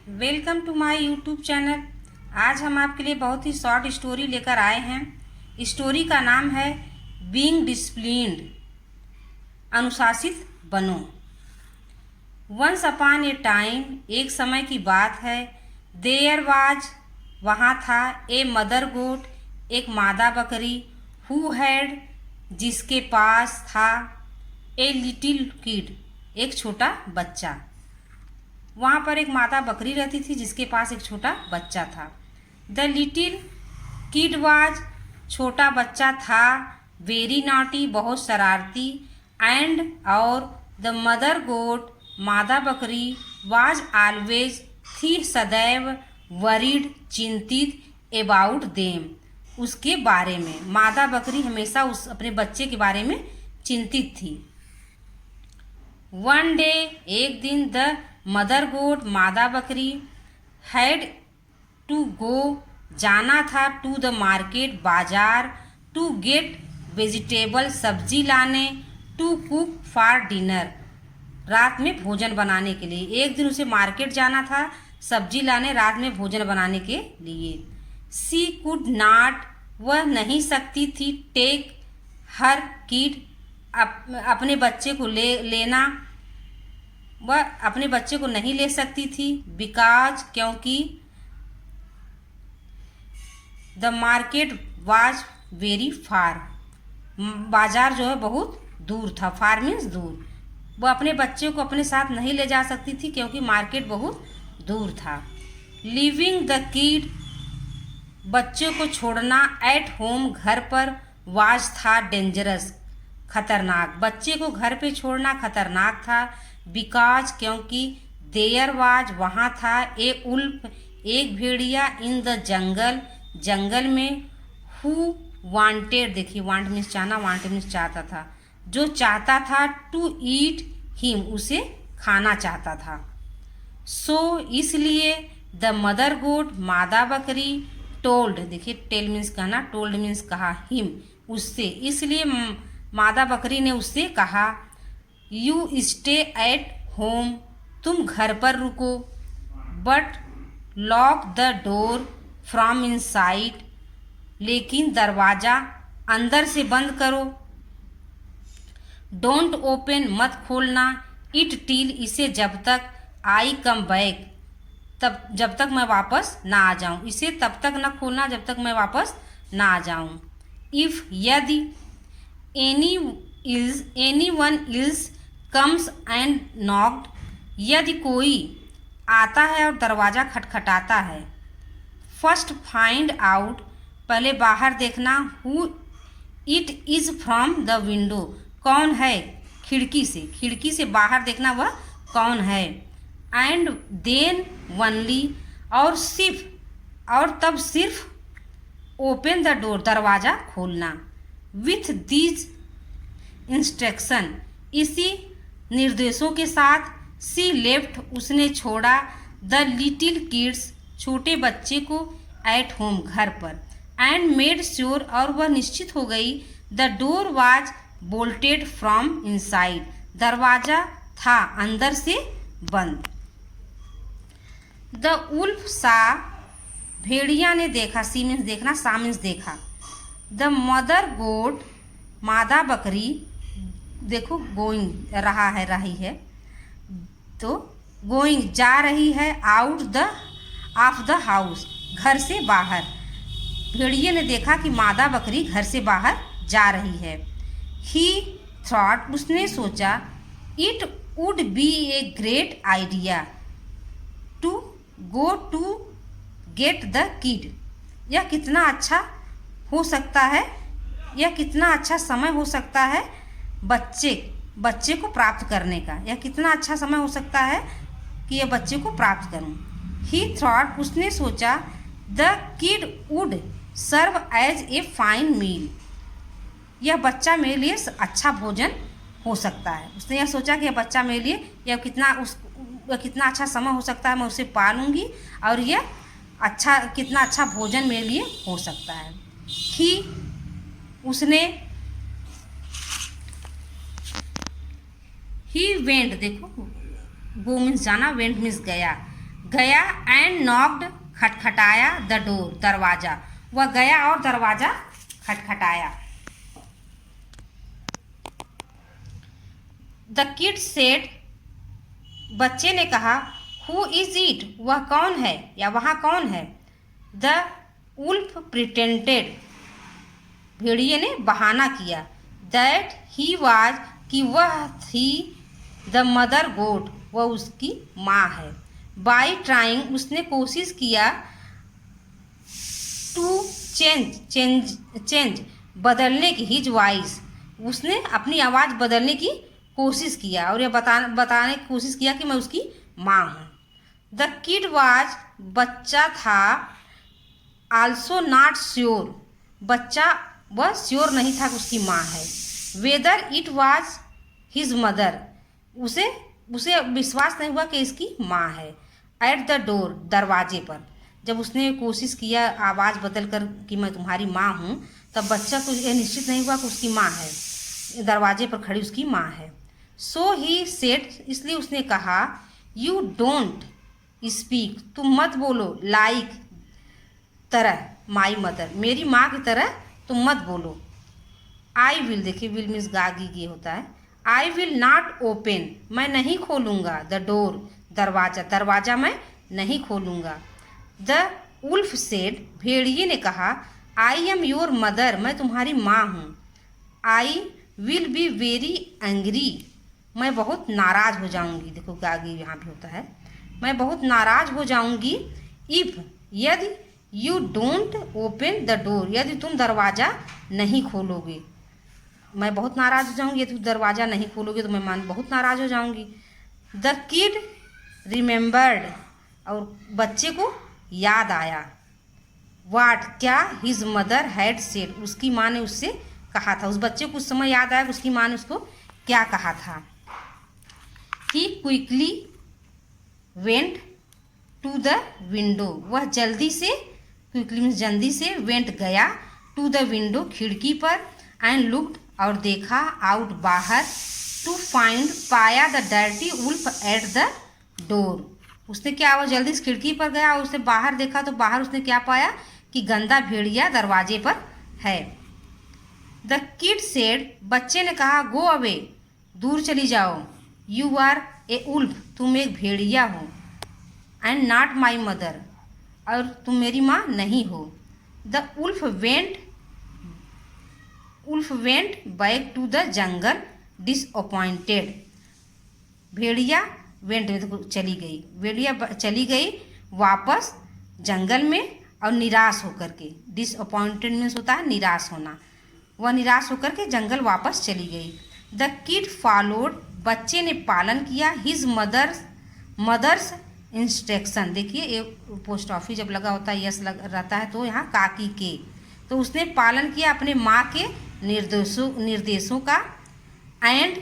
Welcome to my YouTube channel. आज हम आपके लिए बहुत ही शॉर्ट स्टोरी लेकर आए हैं। स्टोरी का नाम है बीइंग डिसिप्लिन्ड, अनुशासित बनो। वंस अपॉन ए टाइम, एक समय की बात है। देयर वाज, वहाँ था, ए मदर गोट, एक मादा बकरी। हु हैड, जिसके पास था, ए लिटिल किड, एक छोटा बच्चा। वहाँ पर एक माता बकरी रहती थी जिसके पास एक छोटा बच्चा था। द लिटिल किड वाज, छोटा बच्चा था, वेरी नॉटी, बहुत शरारती, एंड और द मदर गोट, मादा बकरी, वाज ऑलवेज, थी सदैव, वरीड, चिंतित, अबाउट देम, उसके बारे में। मादा बकरी हमेशा अपने बच्चे के बारे में चिंतित थी। वन डे, एक दिन, द मदर गोट, मादा बकरी, हैड टू गो, जाना था, टू द मार्केट, बाजार, टू गेट वेजिटेबल, सब्जी लाने, टू कुक फॉर डिनर, रात में भोजन बनाने के लिए। एक दिन उसे मार्केट जाना था, सब्जी लाने, रात में भोजन बनाने के लिए। सी कुड नॉट, वह नहीं सकती थी, टेक हर किड, अपने बच्चे को लेना, वह अपने बच्चे को नहीं ले सकती थी। बिकॉज, क्योंकि, the market was very far, बाजार जो है बहुत दूर था। फार मीन्स दूर। वह अपने बच्चे को अपने साथ नहीं ले जा सकती थी क्योंकि मार्केट बहुत दूर था। लिविंग द किड, बच्चे को छोड़ना, एट होम, घर पर, वाज था, डेंजरस, खतरनाक, बच्चे को घर पे छोड़ना खतरनाक था। बिकॉज, क्योंकि, देयर वाज, वहाँ था, ए उल्फ, एक भेड़िया, इन द जंगल, जंगल में, हु वांटेड, देखिए वांट मीन्स चाहना, वांटेड मीन्स चाहता था, जो चाहता था, टू ईट हिम, उसे खाना चाहता था। सो इसलिए, द मदर गोट, मादा बकरी, टोल्ड, देखिए टेल मीन्स कहना, टोल्ड मीन्स कहा, हिम, उससे, इसलिए मादा बकरी ने उससे कहा, यू स्टे एट होम, तुम घर पर रुको, but lock the door from inside, लेकिन दरवाज़ा अंदर से बंद करो। डोंट ओपन, मत खोलना, इट टिल, इसे जब तक, आई कम बैक, तब जब तक मैं वापस ना आ जाऊं, इसे तब तक न खोलना जब तक मैं वापस ना आ जाऊं। इफ, यदि, any one ills comes and knocked, यदि कोई आता है और दरवाज़ा खटखटाता है। फर्स्ट फाइंड आउट, पहले बाहर देखना, who it is from the window, कौन है, खिड़की से बाहर देखना वह कौन है। एंड देन वनली, और तब सिर्फ ओपन द डोर, दरवाज़ा खोलना। विथ दीज इंस्ट्रक्शन, इसी निर्देशों के साथ, सी लेफ्ट, उसने छोड़ा, द लिटिल किड्स, छोटे बच्चे को, एट होम, घर पर, एंड मेड श्योर, और वह निश्चित हो गई, the door was bolted from inside, दरवाज़ा था अंदर से बंद। द उल्फ सा, भेड़िया ने देखा, सी मीन्स देखना, सा मीन्स देखा। द मदर गोट, मादा बकरी, देखो गोइंग, रही है, तो गोइंग, जा रही है, out the of the house, घर से बाहर। भेड़िए ने देखा कि मादा बकरी घर से बाहर जा रही है। ही थॉट, उसने सोचा, it would be a great idea to go to get the kid, यह कितना अच्छा हो सकता है, यह कितना अच्छा समय हो सकता है बच्चे को प्राप्त करने का, यह कितना अच्छा समय हो सकता है कि यह बच्चे को प्राप्त करूं। ही थॉट, उसने सोचा, the kid would serve as a fine meal, यह बच्चा मेरे लिए अच्छा भोजन हो सकता है। उसने यह सोचा कि यह बच्चा मेरे लिए, यह कितना अच्छा समय हो सकता है, मैं उसे पालूंगी और यह कितना अच्छा भोजन मेरे लिए हो सकता है। ही वेंट, देखो गो मीन्स जाना, वेंट मीन्स गया, गया एंड नॉक्ड, खटखटाया द डोर, दरवाजा। वह गया और दरवाजा खटखटाया। द किड सेड, बच्चे ने कहा, हु इज इट, वह कौन है या वहाँ कौन है। द वुल्फ प्रिटेंडेड, भेड़िए ने बहाना किया, दैट ही वाज, कि वह थी, द मदर गोट, वह उसकी माँ है। बाई ट्राइंग, उसने कोशिश किया, टू चेंज, बदलने की, हिज वॉइस, उसने अपनी आवाज़ बदलने की कोशिश किया और यह बताने की कोशिश किया कि मैं उसकी माँ हूँ। द किड वाज, बच्चा था, आल्सो नॉट श्योर, बच्चा वह श्योर नहीं था कि उसकी माँ है। Whether it was his mother, उसे विश्वास नहीं हुआ कि इसकी माँ है। एट द डोर, दरवाजे पर, जब उसने कोशिश किया आवाज़ बदल कर कि मैं तुम्हारी माँ हूँ, तब बच्चा को यह निश्चित नहीं हुआ कि उसकी माँ है, दरवाजे पर खड़ी उसकी माँ है। सो ही सेड, इसलिए उसने कहा, यू डोंट स्पीक, तुम मत बोलो, लाइक, तरह, माई मदर, मेरी माँ की तरह तुम मत बोलो। आई विल, देखिए विल मीन्स गागी ये होता है। आई विल नॉट ओपन, मैं नहीं खोलूँगा, द डोर, दरवाजा, दरवाजा मैं नहीं खोलूँगा। द वुल्फ सेड, भेड़िए ने कहा, आई एम योर मदर, मैं तुम्हारी माँ हूँ। I will be very angry, मैं बहुत नाराज़ हो जाऊँगी, देखो गागी यहाँ भी होता है, मैं बहुत नाराज़ हो जाऊँगी। इफ़, यदि, you don't open the door, यदि तुम दरवाज़ा नहीं खोलोगे, मैं बहुत नाराज़ हो जाऊँगी, यदि तुम दरवाज़ा नहीं खोलोगे तो मैं बहुत नाराज़ हो जाऊँगी। द किड रिमेंबर्ड, और बच्चे को याद आया, वाट, क्या, हिज मदर हैड सेड, उसकी माँ ने उससे कहा था। उस बच्चे को उस समय याद आया कि उसकी माँ ने उसको क्या कहा था। He quickly went to the window, वह जल्दी से, क्विकली मीन्स जल्दी से, वेंट गया, टू द विंडो, खिड़की पर, एंड लुक्ड, और देखा, आउट, बाहर, टू फाइंड, पाया, the dirty wolf at the door, उसने क्या, वो जल्दी से खिड़की पर गया और उसने बाहर देखा तो बाहर उसने क्या पाया कि गंदा भेड़िया दरवाजे पर है। द किड सेड, बच्चे ने कहा, गो अवे, दूर चली जाओ, यू आर ए वुल्फ, तुम एक भेड़िया हो, एंड नॉट माई मदर, और तुम मेरी माँ नहीं हो। The wolf went back to the jungle disappointed, भेड़िया वेंट में चली गई, भेड़िया चली गई वापस जंगल में और निराश होकर के, डिसअपॉइंटेड मीन्स होता है निराश होना, वह निराश होकर के जंगल वापस चली गई। द किड फॉलोड, बच्चे ने पालन किया, हिज मदर्स इंस्ट्रक्शन, देखिए एक पोस्ट ऑफिस जब लगा होता है यस रहता है तो यहाँ काकी के, तो उसने पालन किया अपने माँ के निर्देशों का, and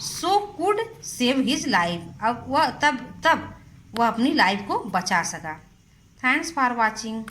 so could save his life, अब वह तब वह अपनी लाइफ को बचा सका। Thanks for watching.